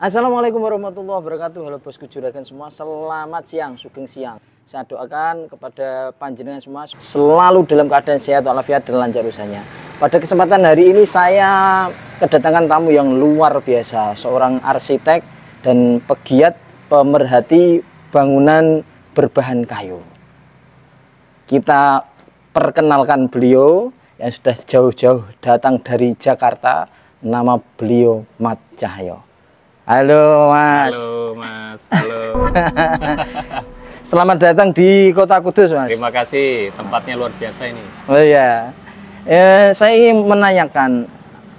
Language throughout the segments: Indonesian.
Assalamualaikum warahmatullahi wabarakatuh. Halo bosku juragan semua, selamat siang, sugeng siang. Saya doakan kepada panjenengan semua selalu dalam keadaan sehat walafiat dan lancar usahanya. Pada kesempatan hari ini saya kedatangan tamu yang luar biasa, seorang arsitek dan pegiat pemerhati bangunan berbahan kayu. Kita perkenalkan beliau yang sudah jauh-jauh datang dari Jakarta. Nama beliau Mat Cahyo. Halo Mas. Halo Mas, halo. Selamat datang di Kota Kudus Mas. Terima kasih, tempatnya luar biasa ini. Oh iya, saya ingin menanyakan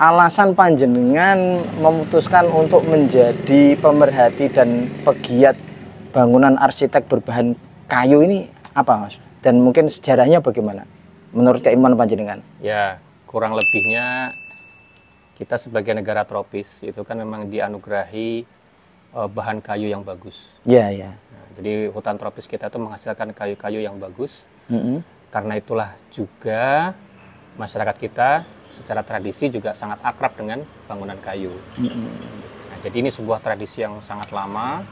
alasan panjenengan memutuskan untuk menjadi pemerhati dan pegiat bangunan arsitek berbahan kayu ini apa Mas? Dan mungkin sejarahnya bagaimana menurut keimanan panjenengan? Ya, kurang lebihnya kita sebagai negara tropis itu kan memang dianugerahi bahan kayu yang bagus. Iya, iya. Nah, jadi hutan tropis kita itu menghasilkan kayu-kayu yang bagus. Mm-hmm. Karena itulah juga masyarakat kita secara tradisi juga sangat akrab dengan bangunan kayu. Mm-hmm. Nah, jadi ini sebuah tradisi yang sangat lama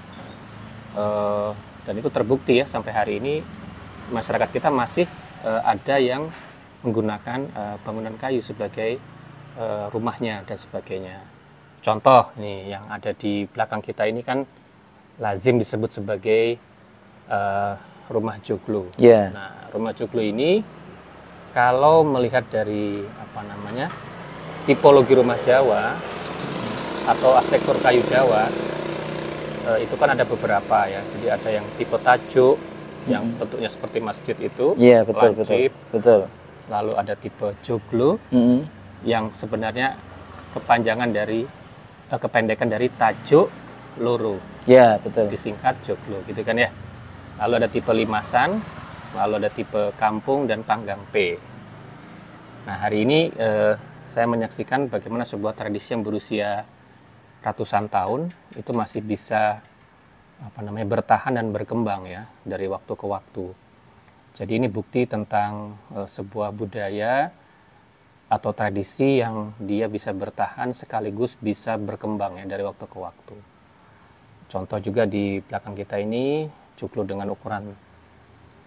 dan itu terbukti ya sampai hari ini masyarakat kita masih ada yang menggunakan bangunan kayu sebagai rumahnya dan sebagainya. Contoh nih yang ada di belakang kita ini kan lazim disebut sebagai rumah joglo. Yeah. Nah, rumah joglo ini kalau melihat dari tipologi rumah Jawa atau arsitektur kayu Jawa itu kan ada beberapa ya. Jadi ada yang tipe tajuk yang bentuknya seperti masjid itu. Iya, betul, lancip. Betul. Lalu ada tipe joglo. Yang sebenarnya kependekan dari tajuk loro. Ya, betul. Disingkat joglo, gitu kan ya. Lalu ada tipe limasan, lalu ada tipe kampung dan panggang P. Nah, hari ini saya menyaksikan bagaimana sebuah tradisi yang berusia ratusan tahun itu masih bisa bertahan dan berkembang ya dari waktu ke waktu. Jadi ini bukti tentang sebuah budaya atau tradisi yang dia bisa bertahan sekaligus bisa berkembang ya dari waktu ke waktu. Contoh juga di belakang kita ini joglo dengan ukuran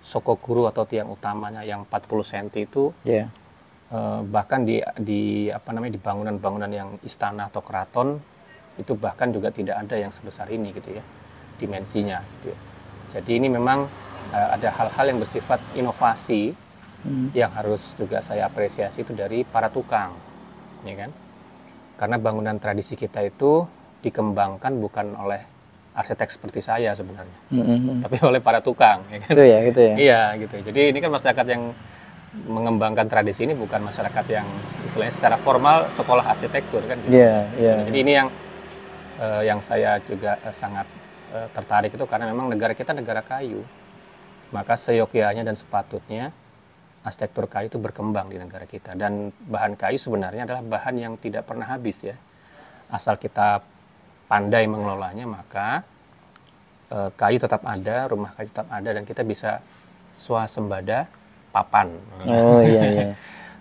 sokoguru atau tiang utamanya yang 40 cm itu bahkan di bangunan-bangunan yang istana atau keraton itu bahkan juga tidak ada yang sebesar ini gitu ya dimensinya gitu ya. Jadi ini memang ada hal-hal yang bersifat inovasi yang harus juga saya apresiasi itu dari para tukang, ya kan? Karena bangunan tradisi kita itu dikembangkan bukan oleh arsitek seperti saya sebenarnya, tapi oleh para tukang, ya kan? Itu ya, gitu ya. Iya, gitu. Jadi ini kan masyarakat yang mengembangkan tradisi ini bukan masyarakat yang istilahnya secara formal sekolah arsitektur kan? Gitu. Jadi ini yang saya juga sangat tertarik itu karena memang negara kita negara kayu, maka seyogyanya dan sepatutnya arsitektur kayu itu berkembang di negara kita. Dan bahan kayu sebenarnya adalah bahan yang tidak pernah habis ya. Asal kita pandai mengelolanya, maka kayu tetap ada, rumah kayu tetap ada, dan kita bisa swasembada papan. Oh iya, iya.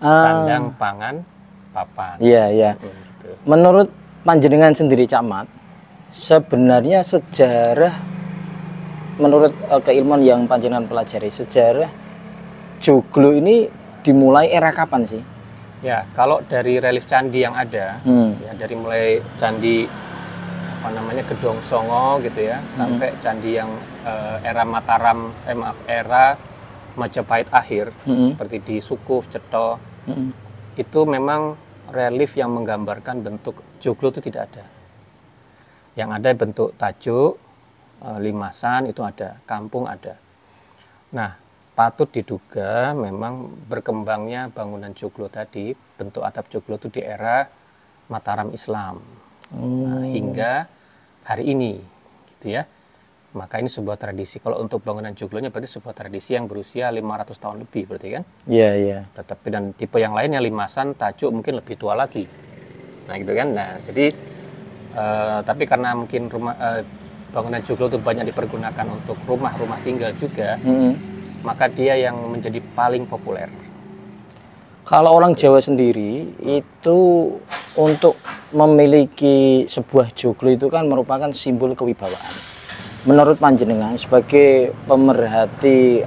Sandang, pangan, papan. Iya, iya. Gitu. Menurut panjenengan sendiri Cak Mat, sebenarnya sejarah, menurut keilmuan yang panjenengan pelajari, sejarah joglo ini dimulai era kapan sih? Ya, kalau dari relief candi yang ada, ya dari mulai candi Gedong Songo gitu ya, sampai candi yang era Mataram, era Majapahit akhir, seperti di Sukuh, Ceto, itu memang relief yang menggambarkan bentuk joglo itu tidak ada. Yang ada bentuk tajuk, limasan itu ada, kampung ada. Nah, patut diduga memang berkembangnya bangunan joglo tadi, bentuk atap joglo itu di era Mataram Islam. Nah, hingga hari ini gitu ya. Maka ini sebuah tradisi. Kalau untuk bangunan joglonya berarti sebuah tradisi yang berusia 500 tahun lebih berarti kan? Iya, iya. Tetapi dan tipe yang lainnya limasan, tajuk mungkin lebih tua lagi. Nah, gitu kan. Nah, jadi tapi karena mungkin bangunan joglo itu banyak dipergunakan untuk rumah-rumah tinggal juga. Maka dia yang menjadi paling populer. Kalau orang Jawa sendiri itu untuk memiliki sebuah joglo itu kan merupakan simbol kewibawaan. Menurut panjenengan sebagai pemerhati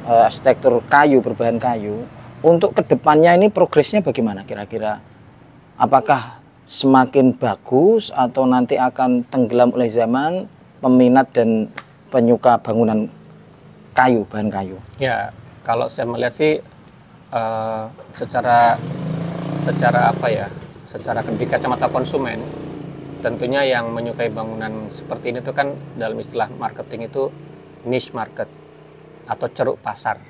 arsitektur kayu berbahan kayu, untuk kedepannya ini progresnya bagaimana kira-kira? Apakah semakin bagus atau nanti akan tenggelam oleh zaman peminat dan penyuka bangunan kayu, bahan kayu? Ya, kalau saya melihat sih secara apa ya, secara di kacamata konsumen, tentunya yang menyukai bangunan seperti ini tuh kan dalam istilah marketing itu niche market atau ceruk pasar.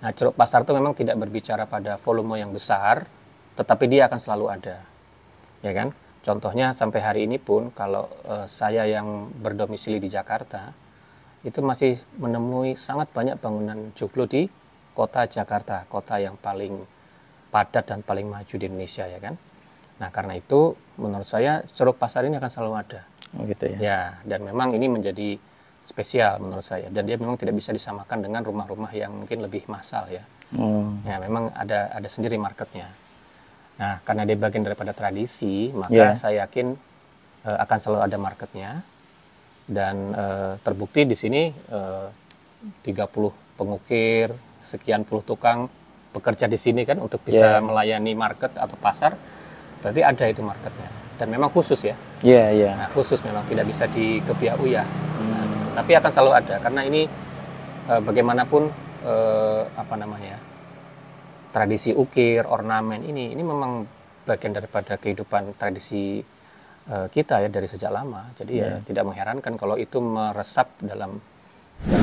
Nah, ceruk pasar itu memang tidak berbicara pada volume yang besar, tetapi dia akan selalu ada, ya kan? Contohnya sampai hari ini pun kalau saya yang berdomisili di Jakarta itu masih menemui sangat banyak bangunan joglo di kota Jakarta, kota yang paling padat dan paling maju di Indonesia, ya kan. Nah, karena itu menurut saya ceruk pasar ini akan selalu ada. Oh, gitu ya. Ya, dan memang ini menjadi spesial menurut saya, dan dia memang tidak bisa disamakan dengan rumah-rumah yang mungkin lebih massal ya. Ya, memang ada sendiri marketnya. Nah, karena dia bagian daripada tradisi, maka saya yakin akan selalu ada marketnya. Dan terbukti di sini 30 pengukir, sekian puluh tukang bekerja di sini kan untuk bisa melayani market atau pasar, berarti ada itu marketnya. Dan memang khusus ya. Nah, khusus memang tidak bisa dikebiau ya. Nah, tapi akan selalu ada karena ini bagaimanapun apa namanya, tradisi ukir, ornamen ini memang bagian daripada kehidupan tradisi kita ya dari sejak lama. Jadi ya tidak mengherankan kalau itu meresap dalam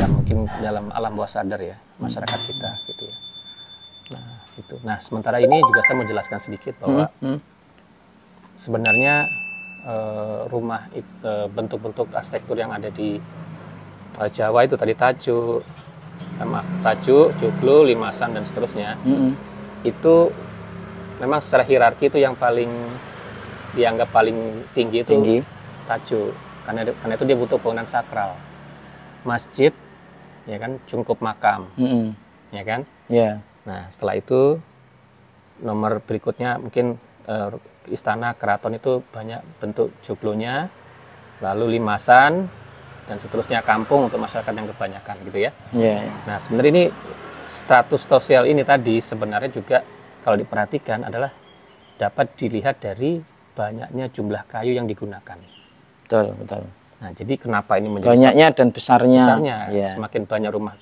mungkin dalam alam bawah sadar ya masyarakat kita gitu ya. Nah, itu. Nah, sementara ini juga saya mau jelaskan sedikit bahwa sebenarnya rumah bentuk-bentuk arsitektur yang ada di Jawa itu tadi tajuk, joglo, limasan dan seterusnya. Itu memang secara hierarki itu yang paling dianggap paling tinggi itu tajuk. Karena itu dia butuh bangunan sakral. Masjid, ya kan, cungkup makam, ya kan. Nah, setelah itu nomor berikutnya mungkin istana, keraton itu banyak bentuk joglonya, lalu limasan dan seterusnya, kampung untuk masyarakat yang kebanyakan gitu ya. Nah, sebenarnya ini status sosial ini tadi sebenarnya juga kalau diperhatikan adalah dapat dilihat dari banyaknya jumlah kayu yang digunakan. Betul. Nah, jadi kenapa ini menjadi banyaknya dan besarnya? Semakin banyak rumah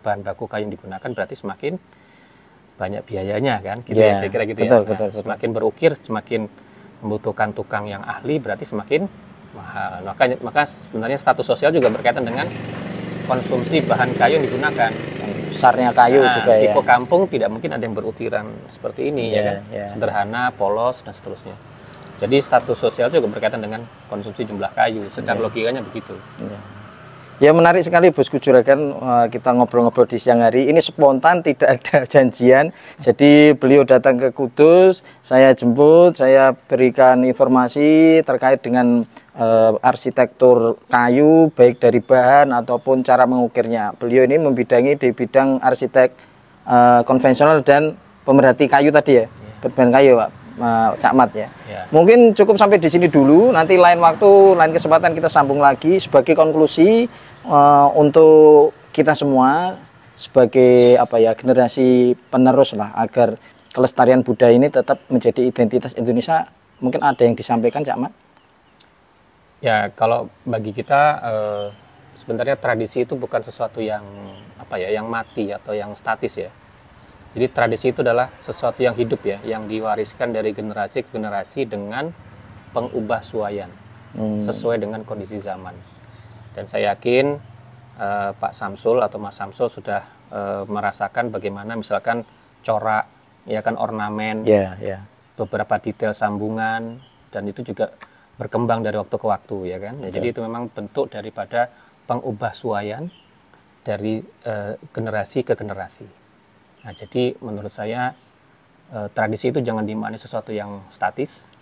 bahan baku kayu yang digunakan berarti semakin banyak biayanya kan, gitu ya, kira-kira gitu ya. Nah, semakin berukir, semakin membutuhkan tukang yang ahli, berarti semakin mahal. Maka sebenarnya status sosial juga berkaitan dengan konsumsi bahan kayu yang digunakan. Besarnya kayu juga ya. Tipe kampung tidak mungkin ada yang berutiran seperti ini ya kan, sederhana, polos dan seterusnya. Jadi status sosial juga berkaitan dengan konsumsi jumlah kayu, secara logikanya begitu. Ya, menarik sekali Bosku Juragan, kita ngobrol-ngobrol di siang hari. Ini spontan, tidak ada janjian. Jadi beliau datang ke Kudus, saya jemput, saya berikan informasi terkait dengan arsitektur kayu, baik dari bahan ataupun cara mengukirnya. Beliau ini membidangi di bidang arsitek konvensional dan pemerhati kayu tadi ya, berbahan kayu Pak. Cak Mat ya. Mungkin cukup sampai di sini dulu. Nanti lain waktu, lain kesempatan kita sambung lagi sebagai konklusi untuk kita semua sebagai generasi penerus lah, agar kelestarian budaya ini tetap menjadi identitas Indonesia. Mungkin ada yang disampaikan Cak Mat? Ya, kalau bagi kita sebenarnya tradisi itu bukan sesuatu yang yang mati atau yang statis ya. Jadi tradisi itu adalah sesuatu yang hidup ya, yang diwariskan dari generasi ke generasi dengan pengubahsuaian sesuai dengan kondisi zaman. Dan saya yakin Pak Samsul atau Mas Samsul sudah merasakan bagaimana misalkan corak, ya kan, ornamen, beberapa detail sambungan, dan itu juga berkembang dari waktu ke waktu ya kan. Ya, jadi itu memang bentuk daripada pengubahsuaian dari generasi ke generasi. Nah, jadi menurut saya tradisi itu jangan dimaknai sesuatu yang statis,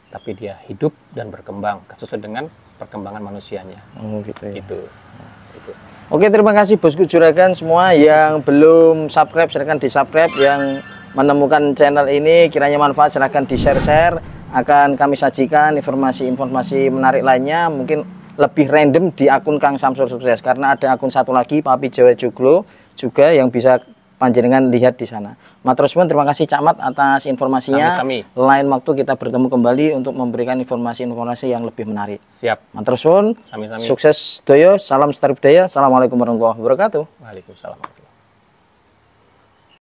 tapi dia hidup dan berkembang sesuai dengan perkembangan manusianya. Oh gitu ya. Gitu. Oke, terima kasih bosku juragan semua. Yang belum subscribe silahkan di subscribe. Yang menemukan channel ini kiranya manfaat silahkan di share. Akan kami sajikan informasi-informasi menarik lainnya, mungkin lebih random di akun Kang Samsul Sukses, karena ada akun satu lagi Papi Jawa Joglo juga yang bisa panjenengan lihat di sana. Matur suwun, terima kasih Cak Mat atas informasinya. Sami-sami. Lain waktu kita bertemu kembali untuk memberikan informasi-informasi yang lebih menarik. Siap. Matur suwun. Sami-sami. Sukses doyo, salam setari budaya. Assalamualaikum warahmatullahi wabarakatuh. Waalaikumsalam.